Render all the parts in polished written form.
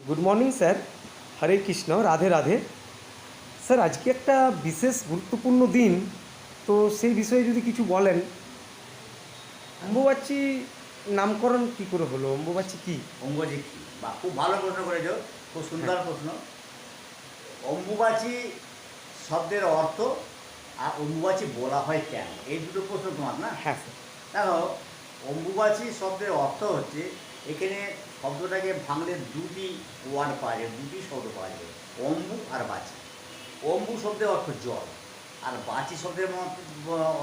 Good morning sir. Hare Krishna, Radhe Radhe. Sir, আজকে একটা বিশেষ গুরুত্বপূর্ণ দিন, তো সেই বিষয়ে যদি কিছু বলেন। অম্বুবাচী নামকরণ কি করে হলো? অম্বুবাচী কি? অম্বুবাচী কি? বা খুব ভালো প্রশ্ন করেছো, খুব হ্যাঁ। সুন্দর প্রশ্ন। অম্বুবাচী শব্দের অর্থ আর অম্বুবাচী বলা হয় কেন, এই দুটো প্রশ্ন তোমার না। হ্যাঁ স্যার। দেখো, অম্বুবাচী শব্দের অর্থ হচ্ছে, এখানে শব্দটাকে ভাঙলে দুটি ওয়ার্ড পাওয়া যায়, দুটি শব্দ পাওয়া যাবে, অম্বু আর বাচি। অম্বু শব্দের অর্থ জল, আর বাচি শব্দের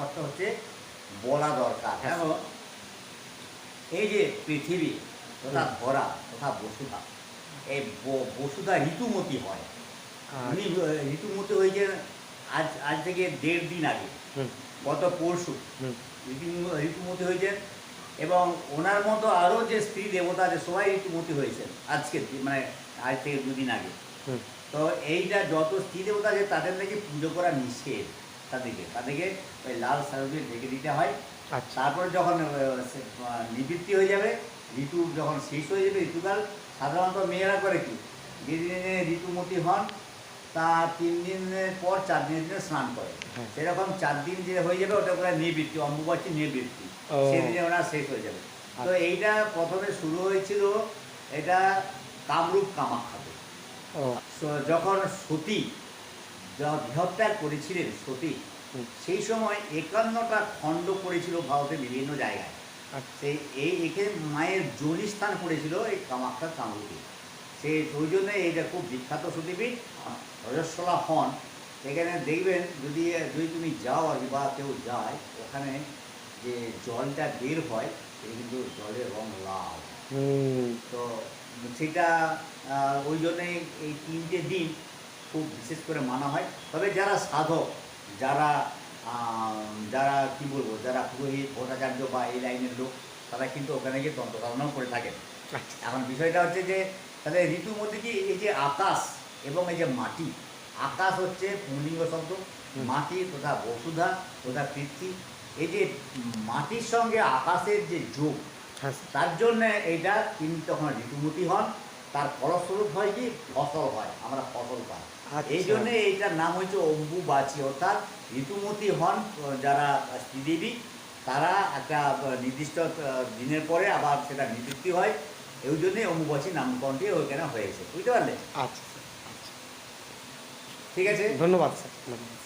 অর্থ হচ্ছে বলা দরকার। হ্যাঁ দেখো, এই যে পৃথিবী তথা হুম। ধরা তথা বসুধা, এই বসুধা ঋতুমতি হয়। উনি আচ্ছা। ঋতুমতি হয়েছে আজ আজ থেকে 1.5 দিন আগে, হুম। গত পরশু হুম। ঋতুমতি হয়েছেন। এবং ওনার মতো আরও যে স্ত্রী দেবতা আছে সবাই ঋতুমতি হয়েছেন আজকে, মানে আজ থেকে 2 দিন আগে। হুম। তো এইটা যত স্ত্রী দেবতা আছে তাদের নাকি পুজো করা নিষেধ, তাদেরকে ওই লাল সারু দিয়ে ঢেকে দিতে হয়। আচ্ছা। তারপরে যখন নিবৃত্তি হয়ে যাবে, ঋতু যখন শেষ হয়ে যাবে, ঋতুকাল, সাধারণত মেয়েরা করে কি, যেদিনে ঋতুমতি হন তা 3 দিনের পর 4 দিনের দিনে স্নান করে। হ্যাঁ। সেরকম 4 দিন যে হয়ে যাবে ওটা করে নিবৃত্তি, অম্বুবাচী নিবৃত্তি, ও। সেদিনে ওনার শেষ হয়ে যাবে। তো আচ্ছা। এইটা প্রথমে শুরু হয়েছিল, এটা কামরূপ কামাখ্যাতে। ও। যখন সতী দেহত্যাগ করেছিলেন সতী, হুম। সেই সময় 51টা খণ্ড পড়েছিল ভারতের বিভিন্ন জায়গায়। আচ্ছা। সেই এখানে মায়ের জনিস্থান পড়েছিল এই কামাখ্যা কামরূপে। সেই ওই জন্যে এইটা খুব বিখ্যাত সতীপীঠ। রজস্বলা হন, এখানে দেখবেন, যদি যদি তুমি যাও আর কি, বা কেউ যায় ওখানে, যে জলটা বের হয় সেটা কিন্তু জলের রং লাল। হুম। তো সেটা ওই জন্যেই এই 3টে দিন খুব বিশেষ করে মানা হয়। তবে যারা সাধক, যারা যারা কী বলবো, যারা পুরোহিত ভট্টাচার্য বা এই লাইনের লোক, তারা কিন্তু ওখানে গিয়ে তন্ত্র সাধনাও করে থাকেন। আচ্ছা। এখন বিষয়টা হচ্ছে যে, তাহলে ঋতুর মধ্যে কি, এই যে আকাশ এবং এই যে মাটি, আকাশ হচ্ছে পুংলিঙ্গ শব্দ, হুম। মাটি তথা বসুধা তথা পৃথ্বী, এই যে মাটির সঙ্গে আকাশের যে যোগ, হ্যাঁ স্যার। তার জন্য এইটা তিনি তখন ঋতুমতি হন। তার ফলস্বরূপ হয় কি, ফসল হয়, আমরা ফসল পাই। এই আচ্ছা। জন্যে এইটার নাম হচ্ছে অম্বুবাচী, অর্থাৎ ঋতুমতি হন যারা শ্রীদেবী, তারা একটা নির্দিষ্ট দিনের পরে আবার সেটা নিবৃত্তি হয়। এই জন্যে অম্বুবাচী নামকরণটি ওইখানে হয়েছে, বুঝতে পারলে? আচ্ছা স্যার। আচ্ছা। ঠিক আছে। ধন্যবাদ স্যার, ধন্যবাদ।